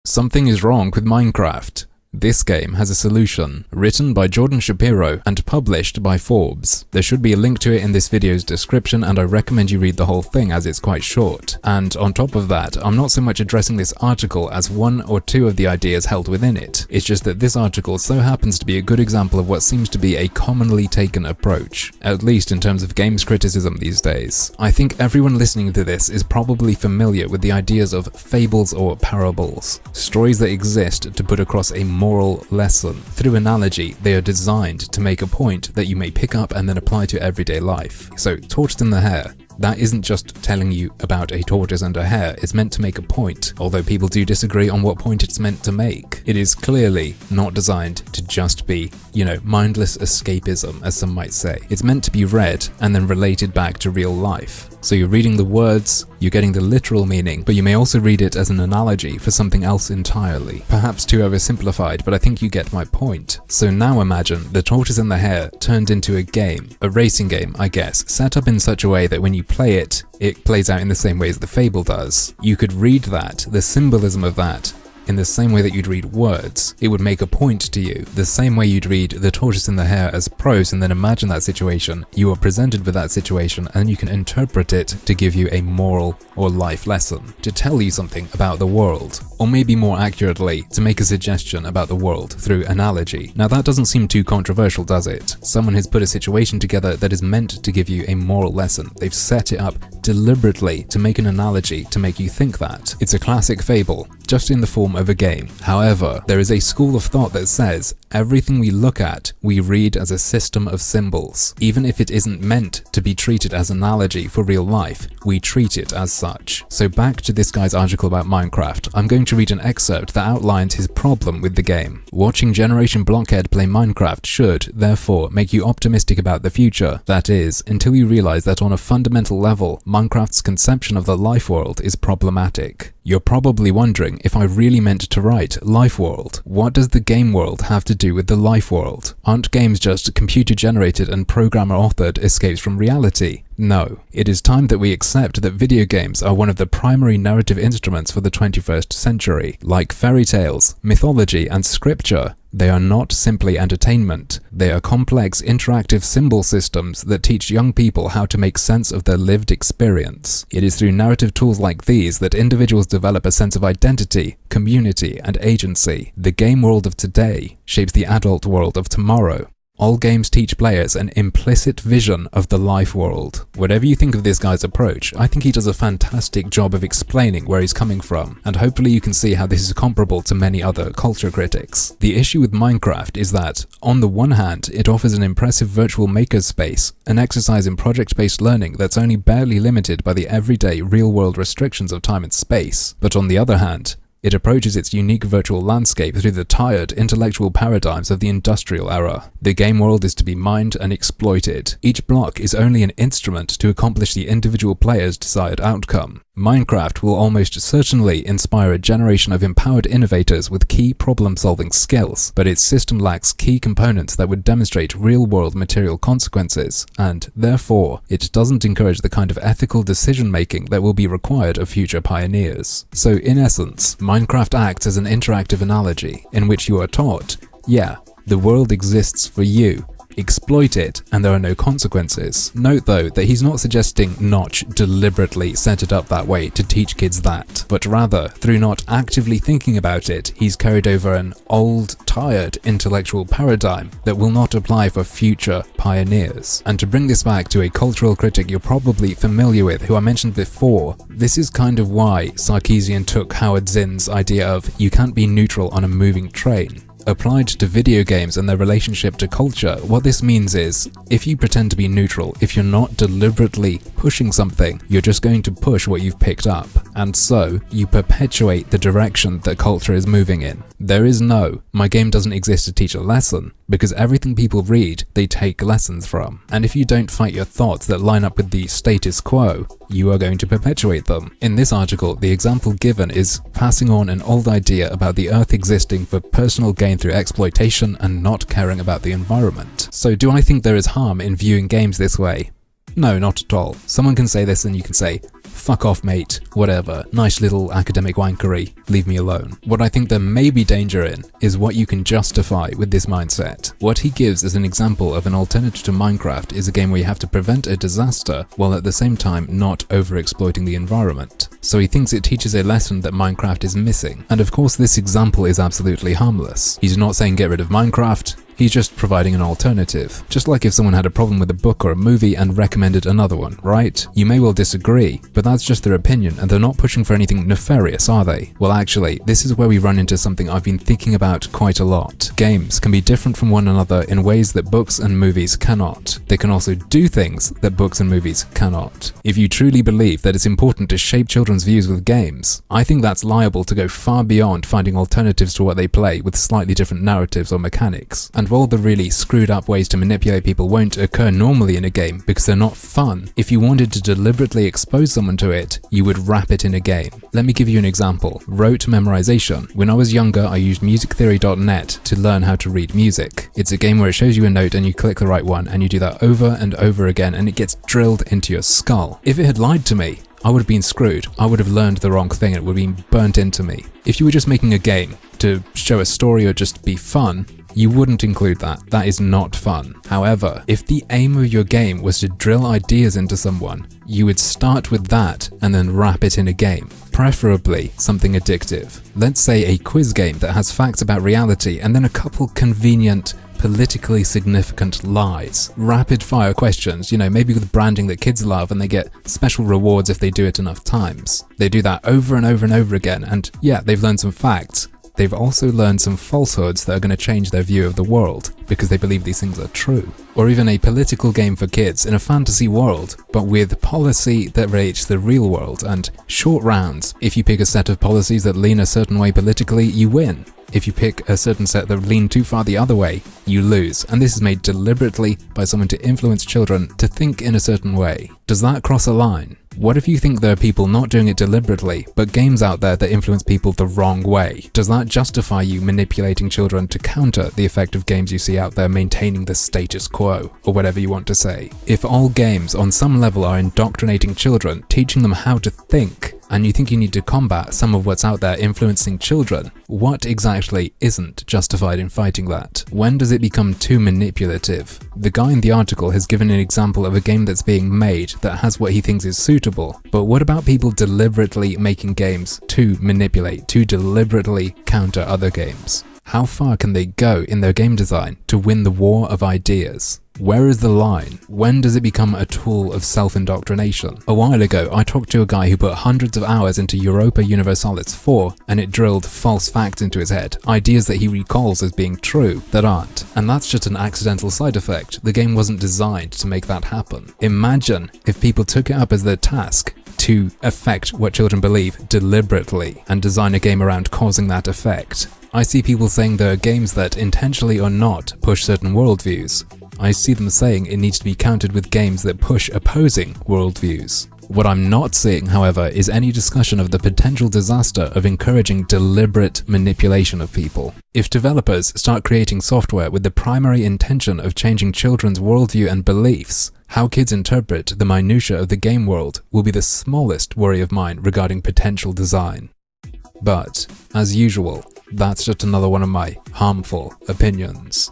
Something is wrong with Minecraft. This game has a solution, written by Jordan Shapiro and published by Forbes. There should be a link to it in this video's description, and I recommend you read the whole thing as it's quite short. And on top of that, I'm not so much addressing this article as one or two of the ideas held within it. It's just that this article so happens to be a good example of what seems to be a commonly taken approach, at least in terms of games criticism these days. I think everyone listening to this is probably familiar with the ideas of fables or parables, stories that exist to put across a moral lesson. Through analogy, they are designed to make a point that you may pick up and then apply to everyday life. So, Tortoise and the Hare. That isn't just telling you about a tortoise and a hare, it's meant to make a point, although people do disagree on what point it's meant to make. It is clearly not designed to just be, mindless escapism, as some might say. It's meant to be read and then related back to real life. So you're reading the words, you're getting the literal meaning, but you may also read it as an analogy for something else entirely. Perhaps too oversimplified, but I think you get my point. So now imagine the Tortoise and the Hare turned into a game, a racing game, I guess, set up in such a way that when you play it, it plays out in the same way as the fable does. You could read that, the symbolism of that, in the same way that you'd read words. It would make a point to you, the same way you'd read the Tortoise and the Hare as prose, and then imagine that situation. You are presented with that situation and you can interpret it to give you a moral or life lesson, to tell you something about the world, or maybe more accurately, to make a suggestion about the world through analogy. Now that doesn't seem too controversial, does it? Someone has put a situation together that is meant to give you a moral lesson. They've set it up deliberately to make an analogy to make you think that. It's a classic fable, just in the form of a game. However, there is a school of thought that says everything we look at, we read as a system of symbols. Even if it isn't meant to be treated as analogy for real life, we treat it as such. So back to this guy's article about Minecraft, I'm going to read an excerpt that outlines his problem with the game. Watching Generation Blockhead play Minecraft should, therefore, make you optimistic about the future. That is, until you realize that on a fundamental level, Minecraft's conception of the life world is problematic. You're probably wondering if I really meant to write life world. What does the game world have to do with the life world? Aren't games just computer-generated and programmer-authored escapes from reality? No. It is time that we accept that video games are one of the primary narrative instruments for the 21st century. Like fairy tales, mythology, and scripture, they are not simply entertainment. They are complex, interactive symbol systems that teach young people how to make sense of their lived experience. It is through narrative tools like these that individuals develop a sense of identity, community, and agency. The game world of today shapes the adult world of tomorrow. All games teach players an implicit vision of the life world. Whatever you think of this guy's approach, I think he does a fantastic job of explaining where he's coming from, and hopefully you can see how this is comparable to many other culture critics. The issue with Minecraft is that, on the one hand, it offers an impressive virtual makerspace, an exercise in project-based learning that's only barely limited by the everyday real-world restrictions of time and space, but on the other hand, it approaches its unique virtual landscape through the tired, intellectual paradigms of the industrial era. The game world is to be mined and exploited. Each block is only an instrument to accomplish the individual player's desired outcome. Minecraft will almost certainly inspire a generation of empowered innovators with key problem-solving skills, but its system lacks key components that would demonstrate real-world material consequences, and, therefore, it doesn't encourage the kind of ethical decision-making that will be required of future pioneers. So, in essence, Minecraft acts as an interactive analogy, in which you are taught, yeah, the world exists for you. Exploit it, and there are no consequences. Note though that he's not suggesting Notch deliberately set it up that way to teach kids that, but rather, through not actively thinking about it, he's carried over an old, tired intellectual paradigm that will not apply for future pioneers. And to bring this back to a cultural critic you're probably familiar with, who I mentioned before, this is kind of why Sarkeesian took Howard Zinn's idea of you can't be neutral on a moving train. Applied to video games and their relationship to culture, what this means is, if you pretend to be neutral, if you're not deliberately pushing something, you're just going to push what you've picked up, and so you perpetuate the direction that culture is moving in. There is no, my game doesn't exist to teach a lesson, because everything people read, they take lessons from. And if you don't fight your thoughts that line up with the status quo, you are going to perpetuate them. In this article, the example given is passing on an old idea about the Earth existing for personal gain through exploitation and not caring about the environment. So do I think there is harm in viewing games this way? No, not at all. Someone can say this and you can say, fuck off mate, whatever, nice little academic wankery, leave me alone. What I think there may be danger in is what you can justify with this mindset. What he gives as an example of an alternative to Minecraft is a game where you have to prevent a disaster while at the same time not overexploiting the environment. So he thinks it teaches a lesson that Minecraft is missing. And of course this example is absolutely harmless. He's not saying get rid of Minecraft, he's just providing an alternative. Just like if someone had a problem with a book or a movie and recommended another one, right? You may well disagree, but that's just their opinion and they're not pushing for anything nefarious, are they? Well actually, this is where we run into something I've been thinking about quite a lot. Games can be different from one another in ways that books and movies cannot. They can also do things that books and movies cannot. If you truly believe that it's important to shape children's views with games, I think that's liable to go far beyond finding alternatives to what they play with slightly different narratives or mechanics. And while the really screwed up ways to manipulate people won't occur normally in a game because they're not fun, if you wanted to deliberately expose someone to it, you would wrap it in a game. Let me give you an example. Rote memorization. When I was younger, I used musictheory.net to learn how to read music. It's a game where it shows you a note and you click the right one and you do that over and over again and it gets drilled into your skull. If it had lied to me, I would have been screwed. I would have learned the wrong thing and it would have been burnt into me. If you were just making a game to show a story or just be fun, you wouldn't include that. That is not fun. However, if the aim of your game was to drill ideas into someone, you would start with that and then wrap it in a game. Preferably something addictive. Let's say a quiz game that has facts about reality and then a couple convenient politically significant lies. Rapid fire questions, maybe with branding that kids love and they get special rewards if they do it enough times. They do that over and over and over again and yeah, they've learned some facts. They've also learned some falsehoods that are going to change their view of the world because they believe these things are true. Or even a political game for kids in a fantasy world, but with policy that relates to the real world and short rounds. If you pick a set of policies that lean a certain way politically, you win. If you pick a certain set that lean too far the other way, you lose. And this is made deliberately by someone to influence children to think in a certain way. Does that cross a line? What if you think there are people not doing it deliberately, but games out there that influence people the wrong way? Does that justify you manipulating children to counter the effect of games you see out there maintaining the status quo, or whatever you want to say? If all games on some level are indoctrinating children, teaching them how to think, and you think you need to combat some of what's out there influencing children, what exactly isn't justified in fighting that? When does it become too manipulative? The guy in the article has given an example of a game that's being made that has what he thinks is suitable, but what about people deliberately making games to manipulate, to deliberately counter other games? How far can they go in their game design to win the war of ideas? Where is the line? When does it become a tool of self-indoctrination? A while ago, I talked to a guy who put hundreds of hours into Europa Universalis 4 and it drilled false facts into his head, ideas that he recalls as being true that aren't. And that's just an accidental side effect. The game wasn't designed to make that happen. Imagine if people took it up as their task to affect what children believe deliberately and design a game around causing that effect. I see people saying there are games that, intentionally or not, push certain worldviews. I see them saying it needs to be countered with games that push opposing worldviews. What I'm not seeing, however, is any discussion of the potential disaster of encouraging deliberate manipulation of people. If developers start creating software with the primary intention of changing children's worldview and beliefs, how kids interpret the minutiae of the game world will be the smallest worry of mine regarding potential design. But, as usual, that's just another one of my harmful opinions.